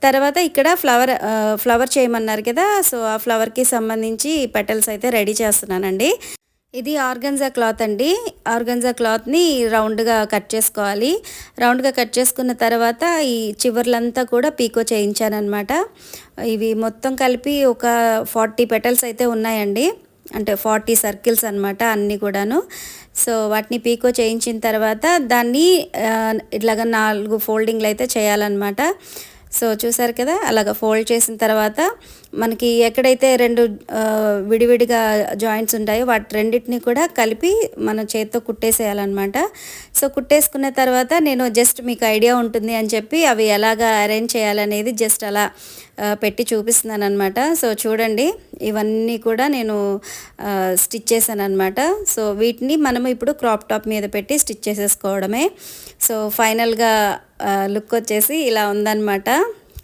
తర్వాత ఇక్కడ ఫ్లవర్ చేయమన్నారు కదా, సో ఆ ఫ్లవర్కి సంబంధించి పెటల్స్ అయితే రెడీ చేస్తున్నానండి. ఇది ఆర్గన్జా క్లాత్ అండి. ఆర్గన్జా క్లాత్ని రౌండ్గా కట్ చేసుకోవాలి. రౌండ్గా కట్ చేసుకున్న తర్వాత ఈ చివర్లంతా కూడా పీకో చేయించానమాట. ఇవి మొత్తం కలిపి ఒక 40 పెటల్స్ అయితే ఉన్నాయండి. అంటే 40 సర్కిల్స్ అనమాట అన్నీ కూడాను. సో వాటిని పీకో చేయించిన తర్వాత దాన్ని ఇట్లాగ 4 ఫోల్డింగ్లు అయితే చేయాలన్నమాట. సో చూసారు కదా, అలాగ ఫోల్డ్ చేసిన తర్వాత మనకి ఎక్కడైతే 2 విడివిడిగా జాయింట్స్ ఉంటాయో వాటి రెండింటిని కూడా కలిపి మన చేత్తో కుట్టేసేయాలన్నమాట. సో కుట్టేసుకున్న తర్వాత నేను జస్ట్ మీకు ఐడియా ఉంటుంది అని చెప్పి అవి ఎలాగా అరేంజ్ చేయాలనేది జస్ట్ అలా పెట్టి చూపిస్తున్నాను అనమాట. సో చూడండి, ఇవన్నీ కూడా నేను స్టిచ్ చేశాను అనమాట. సో వీటిని మనము ఇప్పుడు క్రాప్ టాప్ మీద పెట్టి స్టిచ్ చేసేసుకోవడమే. సో ఫైనల్గా లుక్ వచ్చేసి ఇలా ఉందన్నమాట.